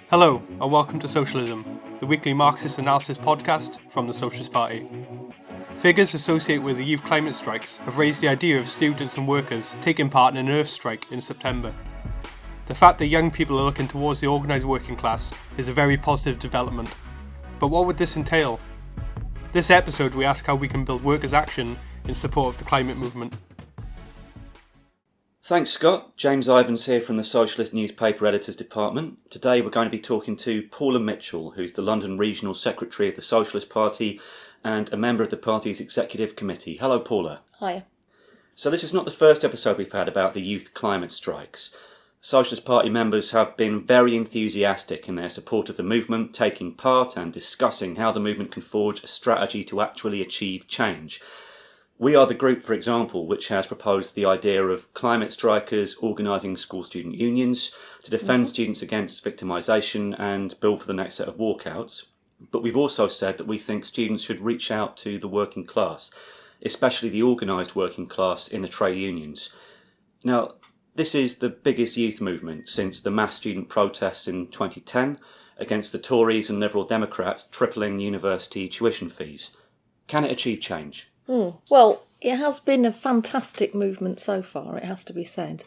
Hello, and welcome to Socialism, the weekly Marxist analysis podcast from the Socialist Party. Figures associated with the youth climate strikes have raised the idea of students and workers taking part in an earth strike in September. The fact that young people are looking towards the organised working class is a very positive development. But what would this entail? This episode we ask how we can build workers' action in support of the climate movement. Thanks, Scott. James Ivans here from the Socialist Newspaper Editors Department. Today we're going to be talking to Paula Mitchell, who's the London Regional Secretary of the Socialist Party and a member of the party's Executive Committee. Hello, Paula. Hi. So this is not the first episode we've had about the youth climate strikes. Socialist Party members have been very enthusiastic in their support of the movement, taking part and discussing how the movement can forge a strategy to actually achieve change. We are the group, for example, which has proposed the idea of climate strikers organising school student unions to defend students against victimisation and build for the next set of walkouts. But we've also said that we think students should reach out to the working class, especially the organised working class in the trade unions. Now, this is the biggest youth movement since the mass student protests in 2010 against the Tories and Liberal Democrats tripling university tuition fees. Can it achieve change? Well, it has been a fantastic movement so far, it has to be said.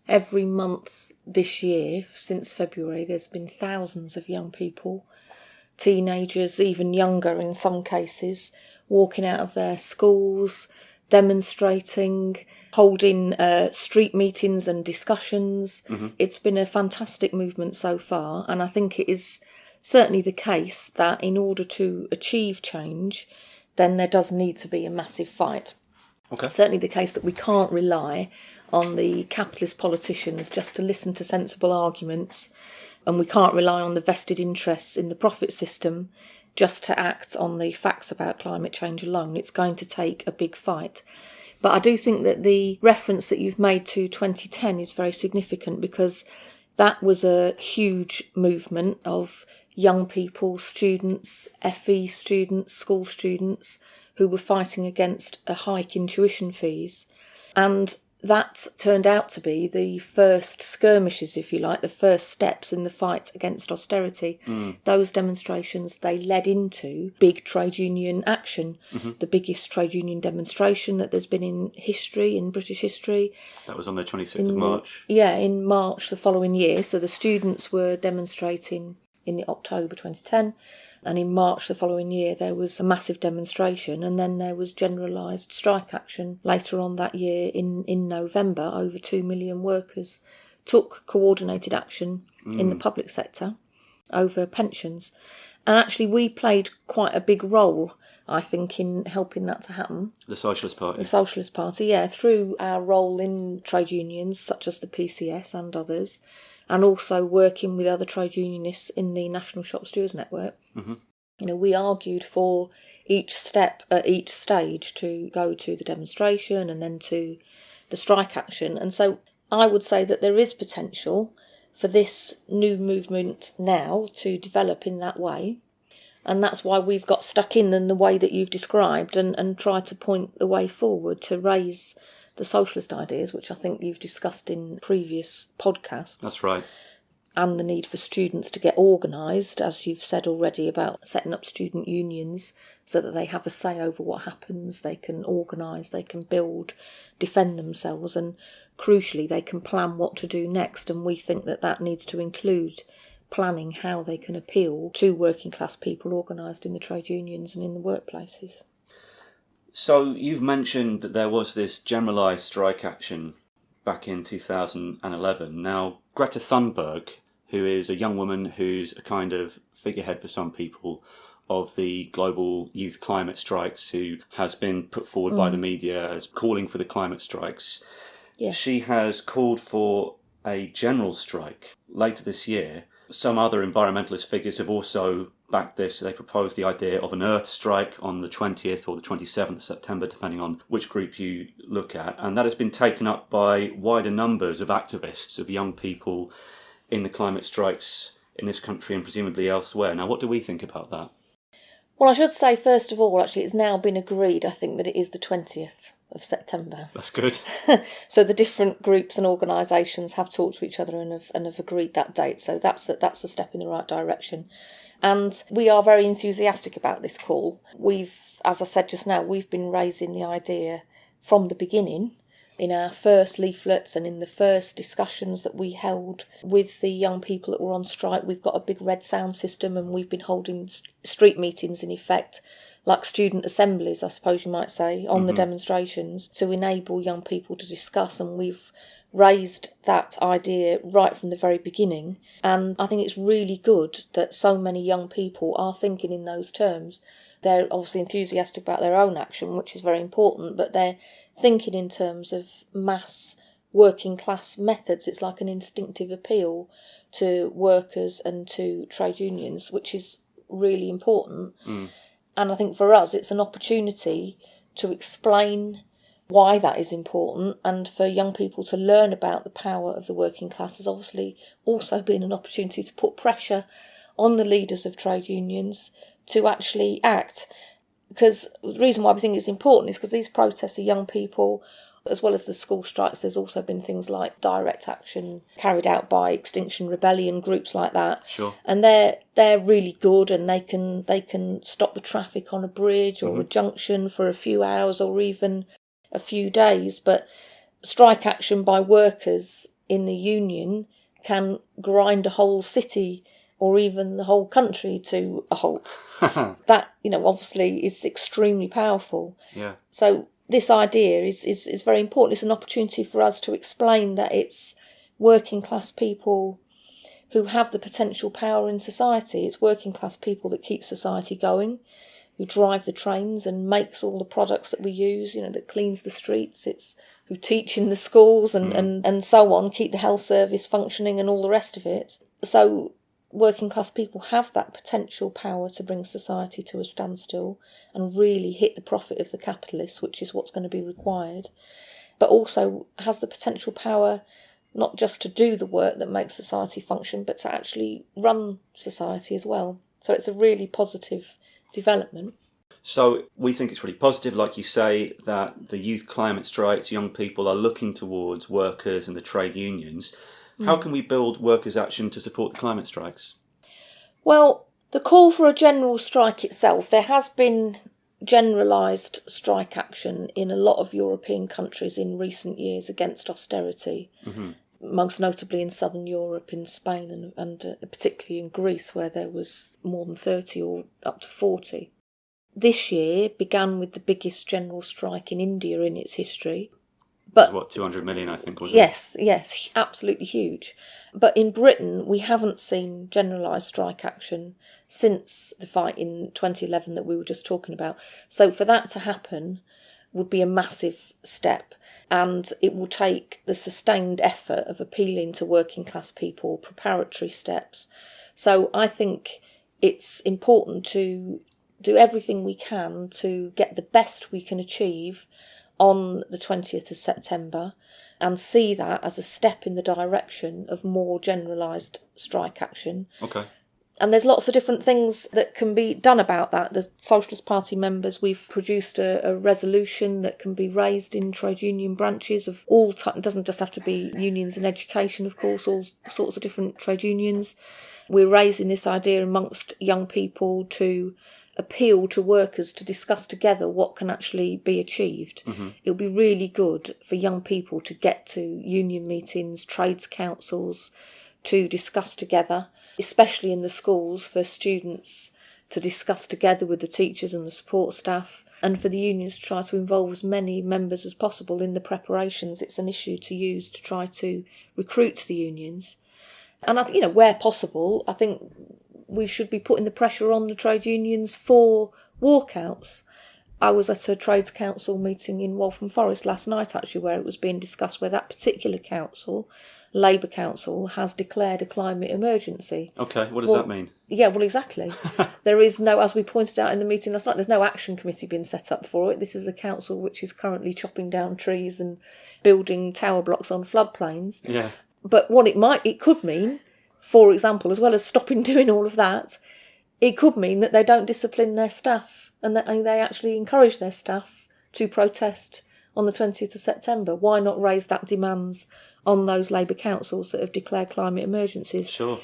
Every month this year, since February, there's been thousands of young people, teenagers, even younger in some cases, walking out of their schools, demonstrating, holding street meetings and discussions. It's been a fantastic movement so far, and I think it is certainly the case that in order to achieve change, then there does need to be a massive fight. Okay. Certainly the case that we can't rely on the capitalist politicians just to listen to sensible arguments, and we can't rely on the vested interests in the profit system just to act on the facts about climate change alone. It's going to take a big fight. But I do think that the reference that you've made to 2010 is very significant, because that was a huge movement of young people, students, FE students, school students, who were fighting against a hike in tuition fees. And that turned out to be the first skirmishes, if you like, the first steps in the fight against austerity. Those demonstrations, they led into big trade union action, the biggest trade union demonstration that there's been in history, in British history. That was on the 26th of March. In March the following year. So the students were demonstrating in October 2010, and in March the following year there was a massive demonstration, and then there was generalised strike action later on that year in November. Over 2 million workers took coordinated action in the public sector over pensions, and actually we played quite a big role, I think, in helping that to happen. The Socialist Party? The Socialist Party, yeah, through our role in trade unions such as the PCS and others, and also working with other trade unionists in the National Shop Stewards Network. We argued for each step at each stage to go to the demonstration and then to the strike action. And so I would say that there is potential for this new movement now to develop in that way. And that's why we've got stuck in the way that you've described and tried to point the way forward to raise the socialist ideas, which I think you've discussed in previous podcasts. That's right. And the need for students to get organised, as you've said already, about setting up student unions so that they have a say over what happens, they can organise, they can build, defend themselves, and crucially they can plan what to do next. And we think that that needs to include planning how they can appeal to working class people organised in the trade unions and in the workplaces. So you've mentioned that there was this generalised strike action back in 2011. Now, Greta Thunberg, who is a young woman who's a kind of figurehead for some people of the global youth climate strikes, who has been put forward by the media as calling for the climate strikes, she has called for a general strike later this year. Some other environmentalist figures have also backed this. They proposed the idea of an earth strike on the 20th or the 27th of September, depending on which group you look at. And that has been taken up by wider numbers of activists, of young people in the climate strikes in this country and presumably elsewhere. Now, what do we think about that? Well, I should say, first of all, actually, it's now been agreed, I think, that it is the 20th of September. That's good. So the different groups and organisations have talked to each other and have agreed that date. So that's a step in the right direction. And we are very enthusiastic about this call. As I said just now, we've been raising the idea from the beginning in our first leaflets and in the first discussions that we held with the young people that were on strike. We've got a big red sound system, and we've been holding street meetings, in effect, like student assemblies, I suppose you might say, on the demonstrations to enable young people to discuss. And we've raised that idea right from the very beginning. And I think it's really good that so many young people are thinking in those terms. They're obviously enthusiastic about their own action, which is very important, but they're thinking in terms of mass working class methods. It's like an instinctive appeal to workers and to trade unions, which is really important. And I think for us, it's an opportunity to explain why that is important, and for young people to learn about the power of the working class has obviously also been an opportunity to put pressure on the leaders of trade unions to actually act. Because the reason why we think it's important is because these protests are young people, as well as the school strikes. There's also been things like direct action carried out by Extinction Rebellion, groups like that. Sure. And they're really good, and they can stop the traffic on a bridge or a junction for a few hours or even a few days. But strike action by workers in the union can grind a whole city or even the whole country to a halt. That, obviously is extremely powerful. Yeah. So this idea is very important. It's an opportunity for us to explain that it's working class people who have the potential power in society. It's working class people that keep society going, who drive the trains and makes all the products that we use, that cleans the streets. It's who teach in the schools and so on, keep the health service functioning and all the rest of it. So working class people have that potential power to bring society to a standstill and really hit the profit of the capitalists, which is what's going to be required, but also has the potential power not just to do the work that makes society function, but to actually run society as well. So it's a really positive development. So we think it's really positive, like you say, that the youth climate strikes, young people are looking towards workers and the trade unions. How can we build workers' action to support the climate strikes? Well, the call for a general strike itself, there has been generalised strike action in a lot of European countries in recent years against austerity, most notably in southern Europe, in Spain and particularly in Greece, where there was more than 30 or up to 40. This year began with the biggest general strike in India in its history. But 200 million, I think, was it? Yes, absolutely huge. But in Britain, we haven't seen generalised strike action since the fight in 2011 that we were just talking about. So for that to happen would be a massive step, and it will take the sustained effort of appealing to working class people, preparatory steps. So I think it's important to do everything we can to get the best we can achieve on the 20th of September and see that as a step in the direction of more generalised strike action. Okay. And there's lots of different things that can be done about that. The Socialist Party members, we've produced a resolution that can be raised in trade union branches of all types. It doesn't just have to be unions in education, of course, all sorts of different trade unions. We're raising this idea amongst young people to appeal to workers to discuss together what can actually be achieved. It'll be really good for young people to get to union meetings, trades councils, to discuss together, especially in the schools, for students to discuss together with the teachers and the support staff, and for the unions to try to involve as many members as possible in the preparations. It's an issue to use to try to recruit the unions. And, where possible, I think we should be putting the pressure on the trade unions for walkouts. I was at a trades council meeting in Waltham Forest last night, actually, where it was being discussed where that particular council, Labour Council, has declared a climate emergency. Okay, what does that mean? Yeah, well, exactly. There is no, as we pointed out in the meeting last night, there's no action committee being set up for it. This is a council which is currently chopping down trees and building tower blocks on floodplains. Yeah. But what it could mean, for example, as well as stopping doing all of that, it could mean that they don't discipline their staff and that they actually encourage their staff to protest on the 20th of September. Why not raise that demands on those Labour councils that have declared climate emergencies? Sure.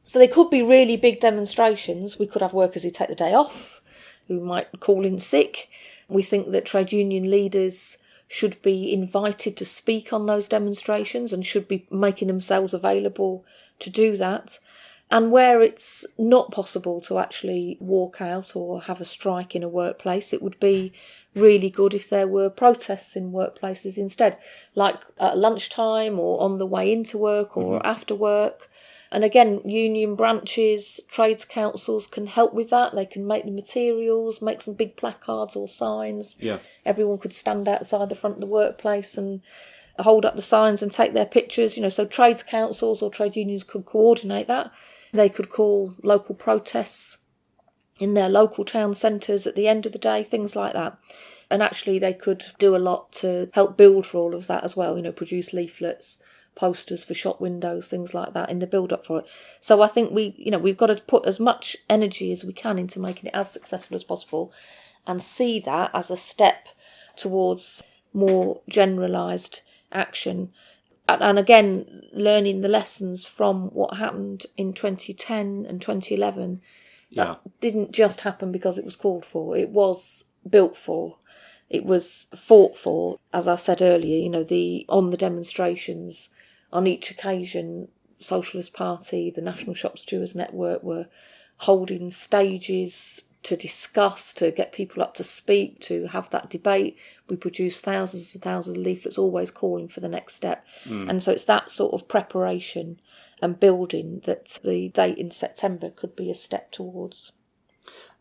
So they could be really big demonstrations. We could have workers who take the day off, who might call in sick. We think that trade union leaders should be invited to speak on those demonstrations and should be making themselves available to do that. And where it's not possible to actually walk out or have a strike in a workplace, it would be really good if there were protests in workplaces instead, like at lunchtime or on the way into work or after work. And again, union branches, trades councils can help with that. They can make the materials, make some big placards or signs. Yeah. Everyone could stand outside the front of the workplace and hold up the signs and take their pictures. So trades councils or trade unions could coordinate that. They could call local protests in their local town centres at the end of the day, things like that. And actually they could do a lot to help build for all of that as well, produce leaflets, posters for shop windows, things like that in the build-up for it. So I think we've got to put as much energy as we can into making it as successful as possible and see that as a step towards more generalised action. And again, learning the lessons from what happened in 2010 and 2011, that didn't just happen because it was called for. It was built for. It was fought for. As I said earlier, on the demonstrations, on each occasion, Socialist Party, the National Shop Stewards Network were holding stages to discuss, to get people up to speak, to have that debate. We produced thousands and thousands of leaflets, always calling for the next step. And so it's that sort of preparation and building that the date in September could be a step towards.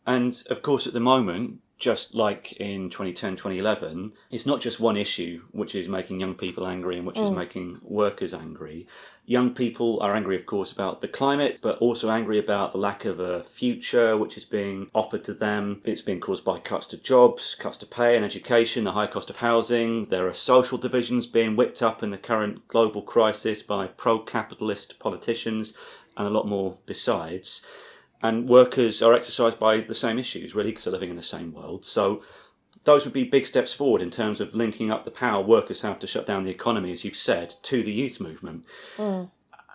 And of course, at the moment, just like in 2010, 2011, it's not just one issue which is making young people angry and which is making workers angry. Young people are angry, of course, about the climate, but also angry about the lack of a future which is being offered to them. It's being caused by cuts to jobs, cuts to pay and education, the high cost of housing. There are social divisions being whipped up in the current global crisis by pro-capitalist politicians and a lot more besides. And workers are exercised by the same issues, really, because they're living in the same world. So those would be big steps forward in terms of linking up the power workers have to shut down the economy, as you've said, to the youth movement.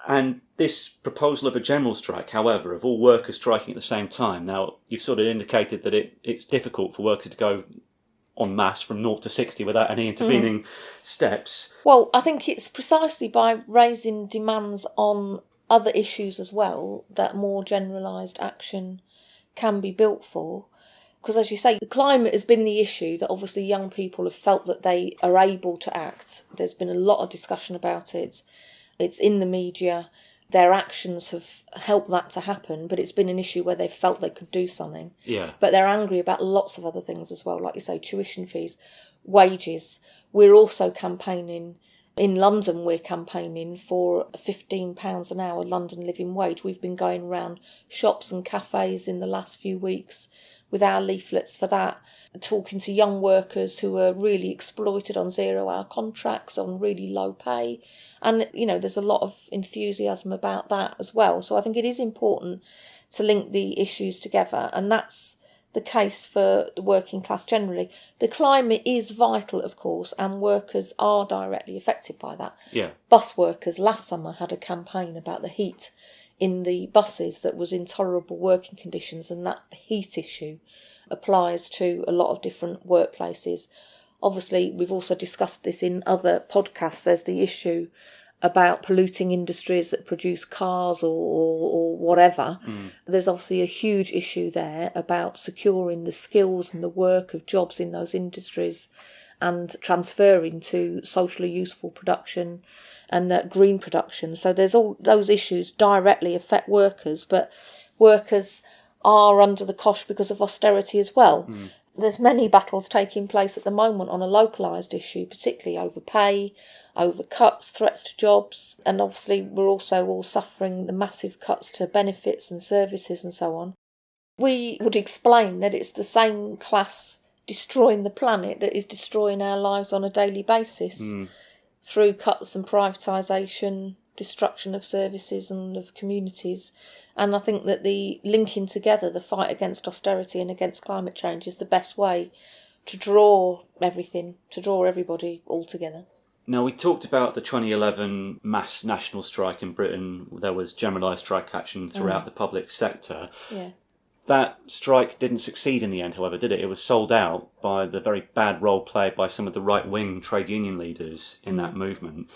And this proposal of a general strike, however, of all workers striking at the same time, now you've sort of indicated that it's difficult for workers to go en masse from 0 to 60 without any intervening steps. Well, I think it's precisely by raising demands on other issues as well that more generalised action can be built for. Because as you say, the climate has been the issue that obviously young people have felt that they are able to act. There's been a lot of discussion about it. It's in the media. Their actions have helped that to happen, but it's been an issue where they've felt they could do something. Yeah. But they're angry about lots of other things as well, like you say, tuition fees, wages. We're also campaigning. In London, we're campaigning for £15 an hour London living wage. We've been going around shops and cafes in the last few weeks with our leaflets for that, talking to young workers who are really exploited on 0-hour contracts, on really low pay. And, there's a lot of enthusiasm about that as well. So I think it is important to link the issues together. And that's the case for the working class generally. The climate is vital, of course, and workers are directly affected by that. Yeah. Bus workers last summer had a campaign about the heat in the buses that was intolerable working conditions, and that heat issue applies to a lot of different workplaces. Obviously, we've also discussed this in other podcasts. There's the issue about polluting industries that produce cars or whatever. There's obviously a huge issue there about securing the skills and the work of jobs in those industries and transferring to socially useful production and green production. So there's all those issues directly affect workers, but workers are under the cosh because of austerity as well. There's many battles taking place at the moment on a localised issue, particularly over pay, over cuts, threats to jobs, and obviously we're also all suffering the massive cuts to benefits and services and so on. We would explain that it's the same class destroying the planet that is destroying our lives on a daily basis through cuts and privatisation, destruction of services and of communities. And I think that the linking together the fight against austerity and against climate change is the best way to draw everything, to draw everybody all together. Now, we talked about the 2011 mass national strike in Britain. There was generalised strike action throughout the public sector. Yeah. That strike didn't succeed in the end, however, did it? It was sold out by the very bad role played by some of the right-wing trade union leaders in that movement.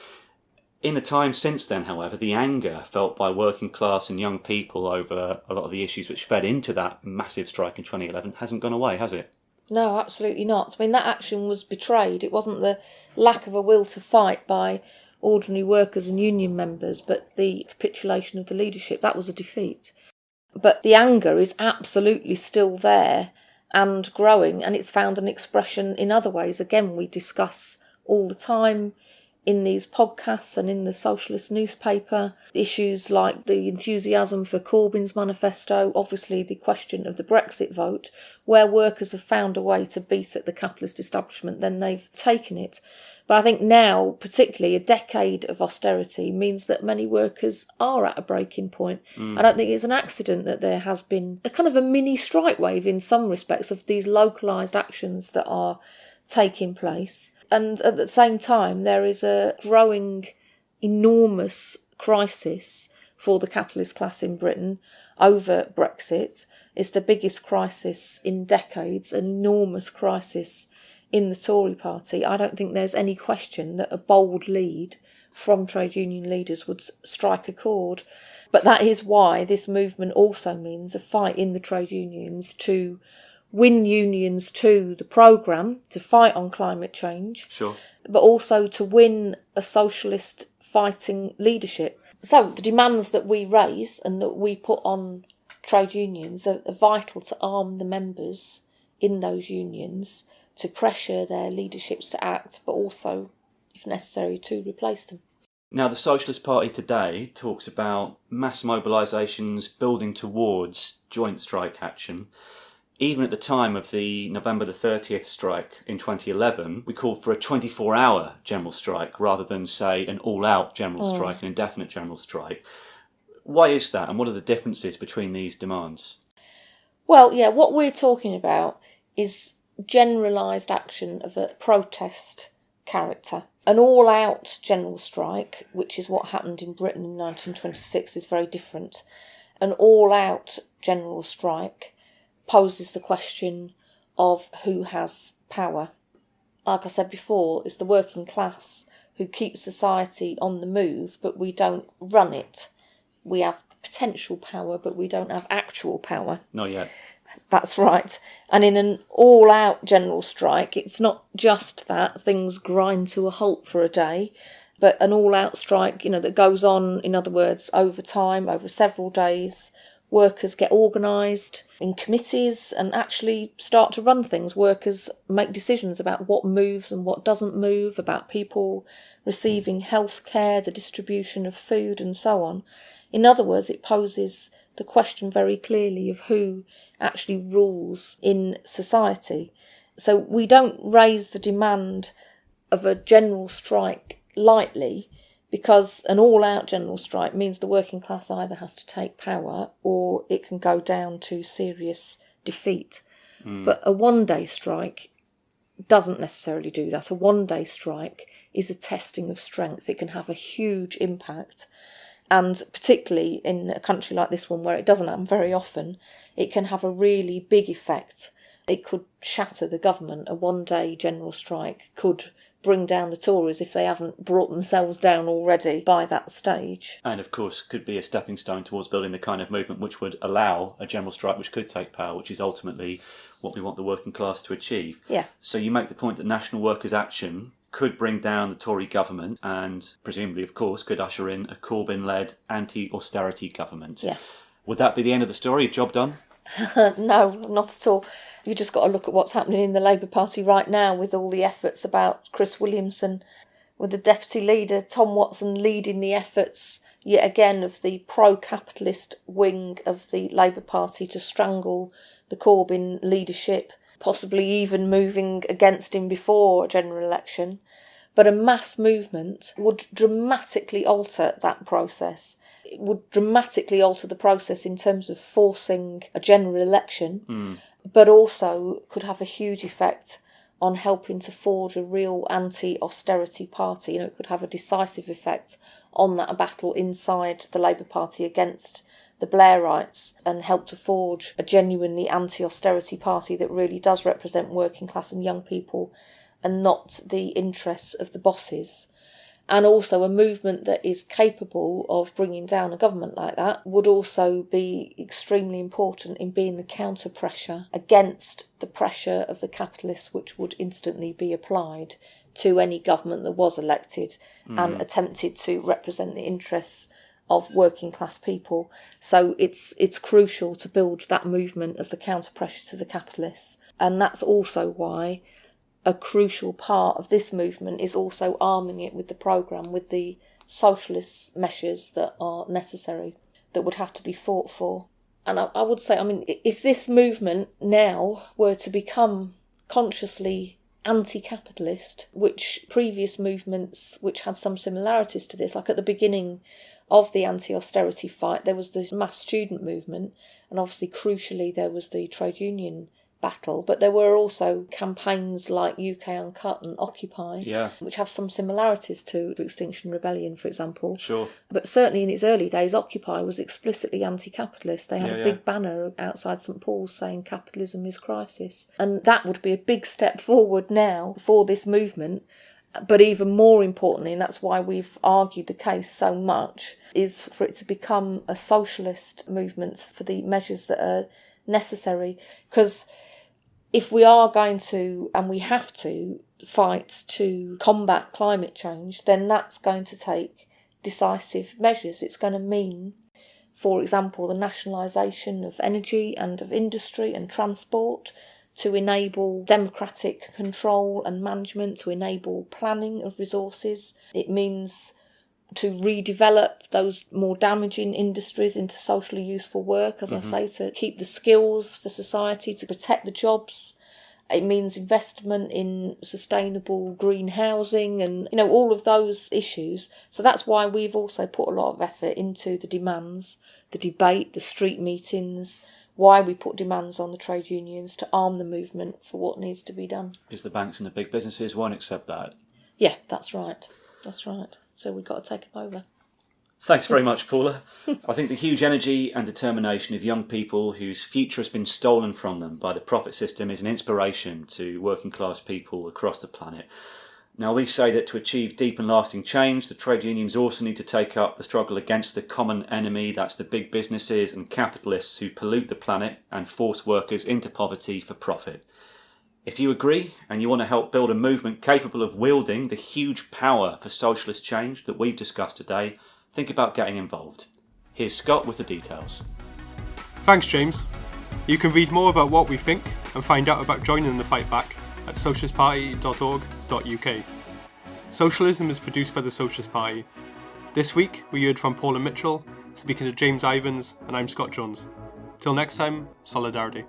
In the time since then, however, the anger felt by working class and young people over a lot of the issues which fed into that massive strike in 2011 hasn't gone away, has it? No, absolutely not. I mean, that action was betrayed. It wasn't the lack of a will to fight by ordinary workers and union members, but the capitulation of the leadership. That was a defeat. But the anger is absolutely still there and growing, and it's found an expression in other ways. Again, we discuss all the time in these podcasts and in the Socialist newspaper issues like the enthusiasm for Corbyn's manifesto, obviously the question of the Brexit vote, where workers have found a way to beat at the capitalist establishment, then they've taken it. But I think now, particularly, a decade of austerity means that many workers are at a breaking point. I don't think it's an accident that there has been a kind of a mini strike wave in some respects of these localised actions that are taking place. And at the same time, there is a growing, enormous crisis for the capitalist class in Britain over Brexit. It's the biggest crisis in decades, an enormous crisis in the Tory party. I don't think there's any question that a bold lead from trade union leaders would strike a chord. But that is why this movement also means a fight in the trade unions to win unions to the programme to fight on climate change, Sure. but also to win a socialist fighting leadership. So the demands that we raise and that we put on trade unions are vital to arm the members in those unions, to pressure their leaderships to act, but also, if necessary, to replace them. Now, the Socialist Party today talks about mass mobilisations building towards joint strike action. Even at the time of the November the 30th strike in 2011, we called for a 24-hour general strike rather than, say, an all-out general strike, an indefinite general strike. Why is that, and what are the differences between these demands? Well, yeah, what we're talking about is generalised action of a protest character. An all-out general strike, which is what happened in Britain in 1926, is very different. An all-out general strike poses the question of who has power. Like I said before, it's the working class who keeps society on the move, but we don't run it. We have potential power, but we don't have actual power. Not yet. That's right. And in an all-out general strike, it's not just that things grind to a halt for a day, but an all-out strike, that goes on, in other words, over time, over several days. Workers get organised in committees and actually start to run things. Workers make decisions about what moves and what doesn't move, about people receiving health care, the distribution of food and so on. In other words, it poses the question very clearly of who actually rules in society. So we don't raise the demand of a general strike lightly, because an all-out general strike means the working class either has to take power or it can go down to serious defeat. But a one-day strike doesn't necessarily do that. A one-day strike is a testing of strength. It can have a huge impact. And particularly in a country like this one where it doesn't happen very often, it can have a really big effect. It could shatter the government. A one-day general strike could bring down the Tories if they haven't brought themselves down already by that stage. And of course could be a stepping stone towards building the kind of movement which would allow a general strike which could take power, which is ultimately what we want the working class to achieve. Yeah. So you make the point that national workers' action could bring down the Tory government and presumably, of course, could usher in a Corbyn-led anti-austerity government. Yeah. Would that be the end of the story? Job done? No, not at all. You've just got to look at what's happening in the Labour Party right now with all the efforts about Chris Williamson, with the deputy leader, Tom Watson, leading the efforts yet again of the pro-capitalist wing of the Labour Party to strangle the Corbyn leadership, possibly even moving against him before a general election. But a mass movement would dramatically alter that process. It would dramatically alter the process in terms of forcing a general election, but also could have a huge effect on helping to forge a real anti-austerity party. It could have a decisive effect on that battle inside the Labour Party against the Blairites and help to forge a genuinely anti-austerity party that really does represent working class and young people and not the interests of the bosses. And also a movement that is capable of bringing down a government like that would also be extremely important in being the counter-pressure against the pressure of the capitalists, which would instantly be applied to any government that was elected and attempted to represent the interests of working class people. So it's crucial to build that movement as the counter-pressure to the capitalists. And that's also why a crucial part of this movement is also arming it with the programme, with the socialist measures that are necessary, that would have to be fought for. And I would say, if this movement now were to become consciously anti-capitalist, which previous movements which had some similarities to this, like at the beginning of the anti-austerity fight, there was the mass student movement, and obviously crucially there was the trade union battle, but there were also campaigns like UK Uncut and Occupy, which have some similarities to Extinction Rebellion, for example. Sure. But certainly in its early days, Occupy was explicitly anti-capitalist. They had a big banner outside St Paul's saying capitalism is crisis. And that would be a big step forward now for this movement. But even more importantly, and that's why we've argued the case so much, is for it to become a socialist movement for the measures that are necessary. Because if we are going to, and we have to, fight to combat climate change, then that's going to take decisive measures. It's going to mean, for example, the nationalisation of energy and of industry and transport to enable democratic control and management, to enable planning of resources. It means to redevelop those more damaging industries into socially useful work, as I say, to keep the skills for society, to protect the jobs. It means investment in sustainable green housing and, all of those issues. So that's why we've also put a lot of effort into the demands, the debate, the street meetings, why we put demands on the trade unions to arm the movement for what needs to be done. Because the banks and the big businesses won't accept that. Yeah, that's right. That's right. So we've got to take them over. Thanks very much, Paula. I think the huge energy and determination of young people whose future has been stolen from them by the profit system is an inspiration to working class people across the planet. Now, we say that to achieve deep and lasting change, the trade unions also need to take up the struggle against the common enemy, that's the big businesses and capitalists who pollute the planet and force workers into poverty for profit. If you agree and you want to help build a movement capable of wielding the huge power for socialist change that we've discussed today, think about getting involved. Here's Scott with the details. Thanks, James. You can read more about what we think and find out about joining the fight back at socialistparty.org.uk. Socialism is produced by the Socialist Party. This week we heard from Paula Mitchell, speaking to James Ivans, and I'm Scott Jones. Till next time, solidarity.